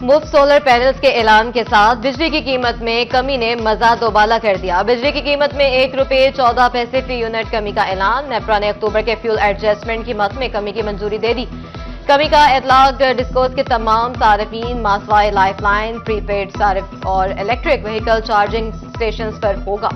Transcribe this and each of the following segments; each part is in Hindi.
मुफ्त सोलर पैनल्स के ऐलान के साथ बिजली की कीमत में कमी ने मजा दोबाला कर दिया। बिजली की कीमत में ₹1.14 फी यूनिट कमी का ऐलान। नेपरा ने अक्टूबर के फ्यूल एडजस्टमेंट कीमत में कमी की मंजूरी दे दी। कमी का इतलाक डिस्कोस के तमाम सार्फिन, मासवाई लाइफलाइन, प्रीपेड सार्फ और इलेक्ट्रिक व्हीकल चार्जिंग स्टेशन पर होगा।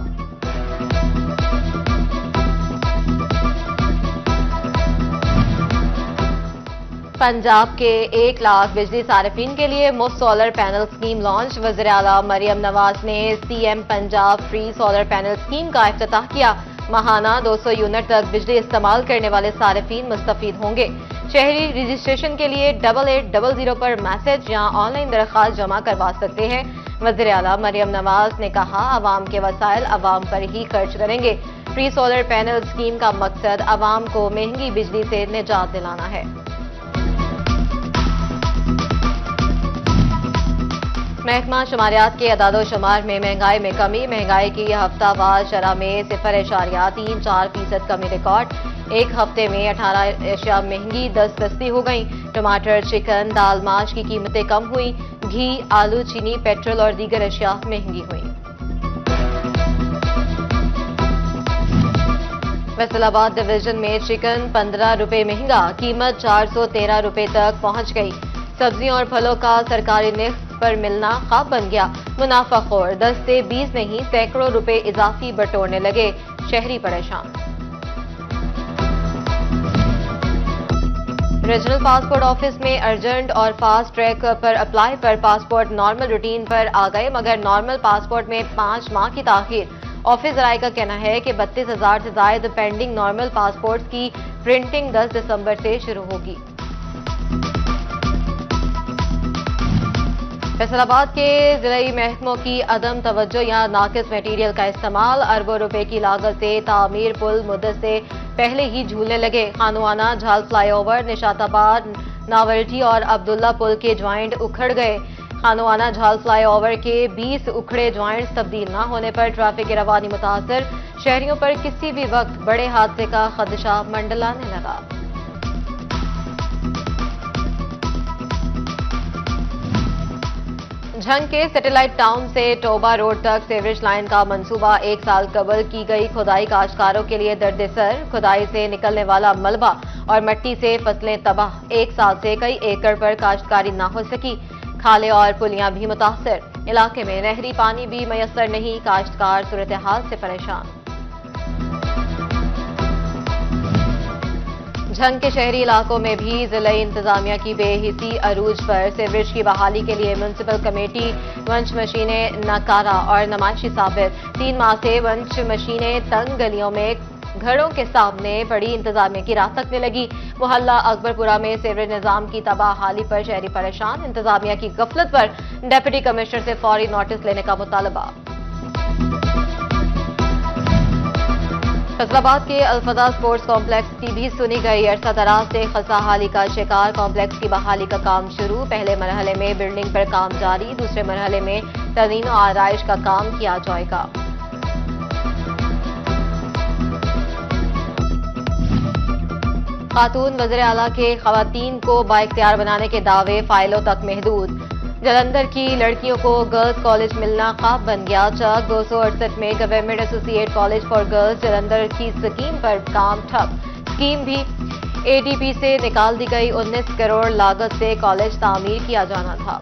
पंजाब के 1 लाख बिजली सार्फिन के लिए मुफ्त सोलर पैनल स्कीम लॉन्च। वज़ीर आला मरियम नवाज ने CM Punjab free solar panel scheme का इफ्तिताह किया। माहाना 200 यूनिट तक बिजली इस्तेमाल करने वाले सार्फिन मुस्तफीद होंगे। शहरी रजिस्ट्रेशन के लिए 8800 पर मैसेज या ऑनलाइन दरख्वास्त जमा करवा सकते हैं। वज़ीर आला मरियम नवाज ने कहा, अवाम के वसाइल अवाम पर ही खर्च करेंगे। फ्री सोलर पैनल स्कीम का मकसद अवाम को महंगी बिजली से निजात दिलाना है। महकमा शुमारियात के अदादो शुमार में महंगाई में कमी। महंगाई की हफ्तावार शरह में 0.34% कमी रिकॉर्ड। एक हफ्ते में 18 अशिया महंगी 10 सस्ती हो गई। टमाटर, चिकन, दाल, माश की कीमतें कम हुई। घी, आलू, चीनी, पेट्रोल और दीगर अशिया महंगी हुई। फैसलाबाद डिवीजन में चिकन ₹15 महंगा, कीमत ₹413 तक पहुंच गई। सब्जियों और फलों का सरकारी निर्ख पर मिलना ख्वाब बन गया। मुनाफाखोर 10 से 20 नहीं सैकड़ों रुपए इजाफी बटोरने लगे। शहरी परेशान। रीजनल पासपोर्ट ऑफिस में अर्जेंट और फास्ट ट्रैक पर अप्लाई पर पासपोर्ट नॉर्मल रूटीन पर आ गए, मगर नॉर्मल पासपोर्ट में 5 माह की ताखीर। ऑफिस जराये का कहना है कि 32,000 से ज्यादा पेंडिंग नॉर्मल पासपोर्ट की प्रिंटिंग 10 दिसंबर से शुरू होगी। फैसलाबाद के जिलाई महकमों की अदम तवज्जो या नाकिस मटीरियल का इस्तेमाल। अरबों रुपए की लागत से तामीर पुल मुद्दत से पहले ही झूलने लगे। खानुआना झाल फ्लाईओवर, निशाताबाद, नावल्टी और अब्दुल्ला पुल के ज्वाइंट उखड़ गए। खानुआना झाल फ्लाईओवर के 20 उखड़े ज्वाइंट्स तब्दील न होने पर ट्रैफिक की रवानी मुतासर। शहरियों पर किसी भी वक्त बड़े हादसे का खदशा मंडलाने लगा। झंग के सैटेलाइट टाउन से टोबा रोड तक सीवरेज लाइन का मंसूबा 1 साल कबल की गई खुदाई काश्तकारों के लिए दर्द-ए-सर। खुदाई से निकलने वाला मलबा और मिट्टी से फसलें तबाह। 1 साल से कई एकड़ पर काश्तकारी न हो सकी। खाले और पुलियां भी मुतासर। इलाके में नहरी पानी भी मयसर नहीं। काश्तकार सूरत हाल से परेशान। झंग के शहरी इलाकों में भी जिलाई इंतजामिया की बेहिसी अरूज पर। सीवरेज की बहाली के लिए म्युनिसिपल कमेटी वंच मशीनें नकारा और नुमाइशी साबित। 3 माह से वंच मशीनें तंग गलियों में घरों के सामने पड़ी इंतजामिया की राह तकने लगी। मोहल्ला अकबरपुरा में सीवरेज निजाम की तबाहाली पर शहरी परेशान। इंतजामिया की गफलत पर डिप्टी कमिश्नर से फौरी नोटिस लेने का मुतालबा। फैसलाबाद के अल्फदा स्पोर्ट्स कॉम्प्लेक्स की भी सुनी गई। अरसा दराज से खस्ताहाली का शिकार। कॉम्प्लेक्स की बहाली का काम शुरू। पहले मरहले में बिल्डिंग पर काम जारी। दूसरे मरहले में तज़ीन और आराइश का काम किया जाएगा। खातून वज़ीर आला के खवातीन को बाइख्तियार बनाने के दावे फाइलों तक महदूद। जलंधर की लड़कियों को गर्ल्स कॉलेज मिलना ख्वाब बन गया। चक 268 में government associate college for girls Jalandhar की स्कीम पर काम ठप। स्कीम भी एडीपी से निकाल दी गई। 19 करोड़ लागत से कॉलेज तामीर किया जाना था।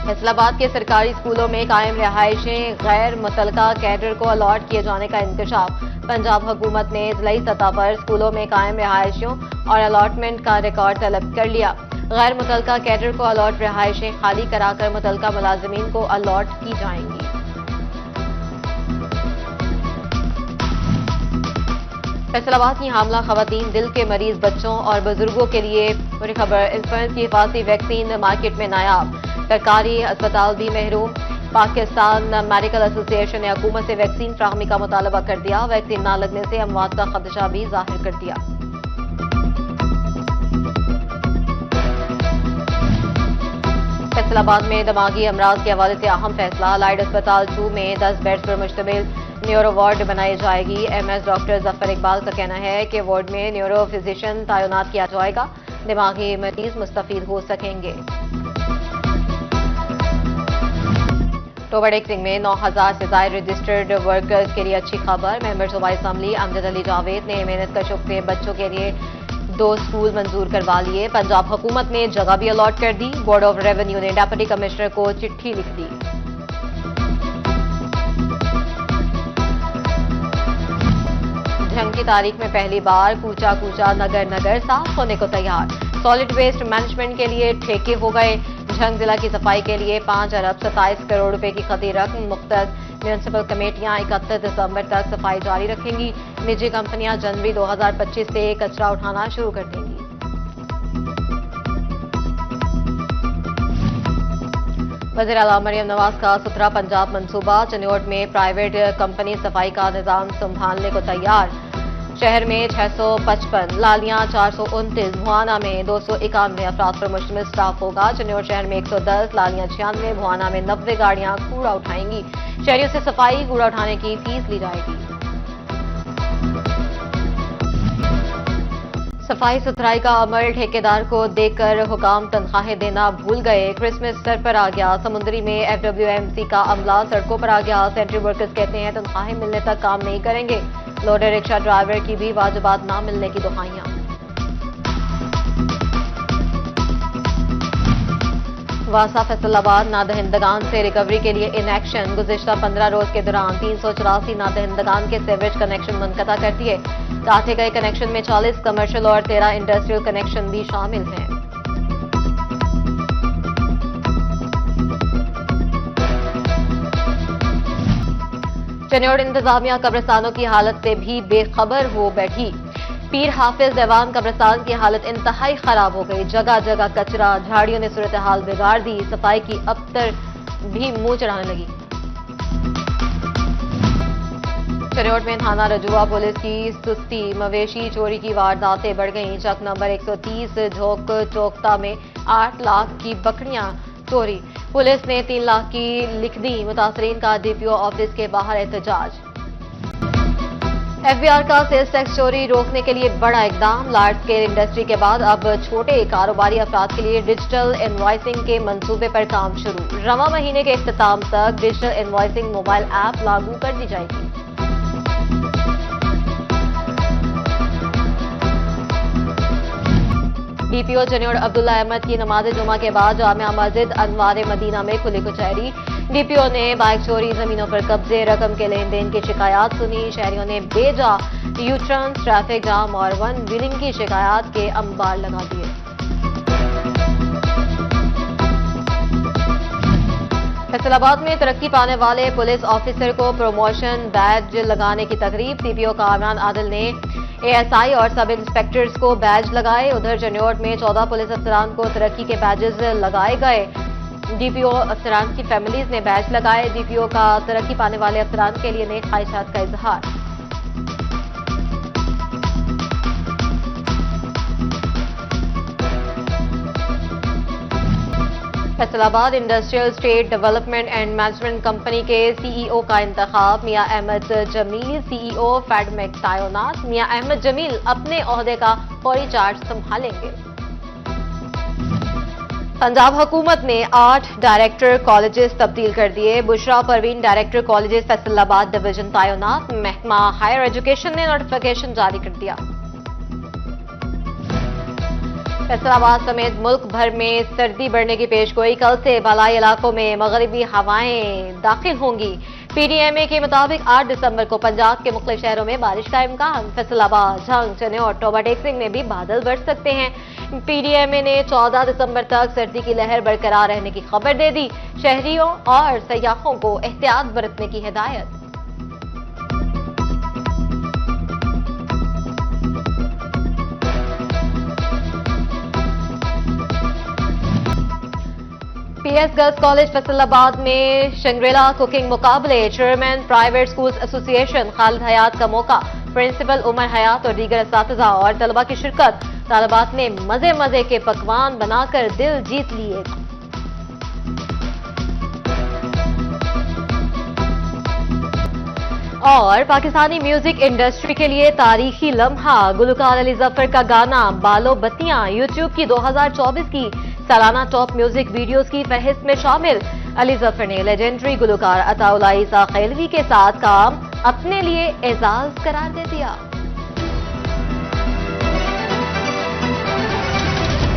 फैसलाबाद के सरकारी स्कूलों में कायम रिहायशें गैर मुतलका कैडर को अलॉट किए जाने का इंकशाफ। पंजाब हुकूमत ने जिलाई सतह पर स्कूलों में कायम रिहायशों और अलॉटमेंट का रिकॉर्ड तलब कर लिया। गैर मुतलका कैडर को अलॉट रिहायशें खाली कराकर मुतलका मुलाजिमीन को अलॉट की जाएंगी। फैसलाबाद की हामला खवातीन, दिल के मरीज बच्चों और बुजुर्गों के लिए बुरी खबर। इन्फ्लुएंजा की हिफाजती वैक्सीन मार्केट में नायाब। सरकारी अस्पताल भी महरूम। पाकिस्तान मेडिकल एसोसिएशन ने हुकूमत से वैक्सीन फराहमी का मुतालबा कर दिया। वैक्सीन न लगने से अमवात का खदशा भी जाहिर कर दिया। फैसलाबाद में दिमागी अमराज के हवाले से अहम फैसला। लाइड अस्पताल 2 में 10 बेड्स पर मुश्तमिल न्यूरो वार्ड बनाई जाएगी। एमएस डॉक्टर जफर इकबाल का कहना है कि वार्ड में न्यूरो फिजिशियन तैनात किया जाएगा। दिमागी मरीज मुस्तफीद हो सकेंगे। टोबाडेक्सिंग में 9,000 से ज्यादा रजिस्टर्ड वर्कर्स के लिए अच्छी खबर। मेंबर सूबाई असम्बली अमजद अली जावेद ने मेहनत कशों के बच्चों के लिए 2 स्कूल मंजूर करवा लिए। पंजाब हुकूमत ने जगह भी अलॉट कर दी। बोर्ड ऑफ रेवेन्यू ने डिप्टी कमिश्नर को चिट्ठी लिख दी। जंग की तारीख में पहली बार कूचा कूचा नगर नगर साफ होने को तैयार। सॉलिड वेस्ट मैनेजमेंट के लिए ठेके हो गए। झंग जिला की सफाई के लिए 5 अरब 27 करोड़ रुपए की खती रकम मुख्तस म्यूनिसिपल कमेटियां 31 दिसंबर तक सफाई जारी रखेंगी। निजी कंपनियां जनवरी 2025 से कचरा उठाना शुरू कर देंगी। वज़ीर आला मरियम नवाज का सुथरा पंजाब मंसूबा। चनियोट में प्राइवेट कंपनी सफाई का निजाम संभालने को तैयार। शहर में 655, लालियां 429, भुआना में 291 अफराद पर मुश्तमिल स्टाफ होगा। चनियोट शहर में 110, लालियां 96, भुआना में 90 गाड़ियां कूड़ा उठाएंगी। शहरियों से सफाई कूड़ा उठाने की फीस ली जाएगी। सफाई सुथराई का अमल ठेकेदार को देकर हुकाम तनख्वाहें देना भूल गए। क्रिसमस सर पर आ गया। समुद्री में FWMC का अमला सड़कों पर आ गया। सेंट्री वर्कर्स कहते हैं तनख्वाहें मिलने तक काम नहीं करेंगे। लोडर रिक्शा ड्राइवर की भी वाजिबात ना मिलने की दुहाइयां। वासा फैसलाबाद नादहिंदगान से रिकवरी के लिए इन एक्शन। गुज़िश्ता 15 रोज के दौरान 384 नादहिंदगान के सीवरेज कनेक्शन मुनक़ता कर दिए। काटे गए कनेक्शन में 40 कमर्शियल और 13 इंडस्ट्रियल कनेक्शन भी शामिल हैं। चनियोट इंतजामिया कब्रिस्तानों की हालत से भी बेखबर हो बैठी। पीर हाफिज देवान कब्रिस्तान की हालत इंतहाई खराब हो गई। जगह जगह कचरा, झाड़ियों ने सूरत हाल बिगाड़ दी। सफाई की अबतर भी मुंह चढ़ाने लगी। चनियोट में थाना रजुआ पुलिस की सुस्ती। मवेशी चोरी की वारदातें बढ़ गईं। चक नंबर 130 झोंक चौकता में 8 लाख की बकरियां चोरी। पुलिस ने 3 लाख की लिख दी। मुतासरीन का DPO ऑफिस के बाहर एहतजाज। FBR का सेल्स टैक्स चोरी रोकने के लिए बड़ा इकदाम। लार्ज स्केल इंडस्ट्री के बाद अब छोटे कारोबारी अफराद के लिए डिजिटल इनवॉइसिंग के मंसूबे पर काम शुरू। रवां महीने के इख्तिताम तक डिजिटल इनवॉइसिंग मोबाइल ऐप लागू कर दी जाएगी। DPO चनियोट अब्दुल्ला अहमद की नमाज जुमा के बाद जामिया मस्जिद अनवार मदीना में खुली कचहरी। DPO ने बाइक चोरी, जमीनों पर कब्जे, रकम के लेन देन की शिकायत सुनी। शहरियों ने बेजा यूटर्न, ट्रैफिक जाम और वन व्हीलिंग की शिकायत के अंबार लगा दिए। फैसलाबाद में तरक्की पाने वाले पुलिस ऑफिसर को प्रमोशन बैज लगाने की तकरीब। CPO कामरान आदिल ने ASI और सब इंस्पेक्टर्स को बैज लगाए। उधर चनियोट में 14 पुलिस अफसरान को तरक्की के बैजेस लगाए गए। DPO अफसरान की फैमिलीज ने बैज लगाए। DPO का तरक्की पाने वाले अफसरान के लिए नई ख्वाहिशात का इजहार। Faisalabad industrial state development and management company के CEO का इंतखाब। मियां अहमद जमील CEO फेडमेक्स तैनात। मियां अहमद जमील अपने ओहदे का फौरी चार्ज संभालेंगे। पंजाब हुकूमत ने 8 डायरेक्टर कॉलेजेस तब्दील कर दिए। Bushra Parveen director colleges Faisalabad division तैनात। महकमा हायर एजुकेशन ने नोटिफिकेशन जारी कर दिया। फैसलाबाद समेत मुल्क भर में सर्दी बढ़ने की पेशगोई। कल से बालाई इलाकों में मगरिबी हवाएं दाखिल होंगी। PDMA के मुताबिक 8 दिसंबर को पंजाब के मुख्तलिफ शहरों में बारिश का इम्कान। फैसलाबाद, झंग, चनियोट, टोबाडेक्सिंग में भी बादल बरस सकते हैं। PDMA ने 14 दिसंबर तक सर्दी की लहर बरकरार रहने की खबर दे दी। शहरियों और सयाहों को एहतियात बरतने की हिदायत। PS गर्ल्स कॉलेज फैसलाबाद में शंग्रेला कुकिंग मुकाबले। Chairman private schools association Khalid Hayat का मौका। प्रिंसिपल उमर हयात और दीगर असातिज़ा और तलबा की शिरकत। तालिबात ने मजे मजे के पकवान बनाकर दिल जीत लिए। और पाकिस्तानी म्यूजिक इंडस्ट्री के लिए तारीखी लम्हा गुलकार अली जफर का गाना बालो बत्तियां यूट्यूब की 2024 की सालाना टॉप म्यूजिक वीडियोस की फहरिस्त में शामिल। अली जफर ने लेजेंडरी गुलकार अताउल्लाह ईसा खैलवी के साथ काम अपने लिए एजाज करार दे दिया।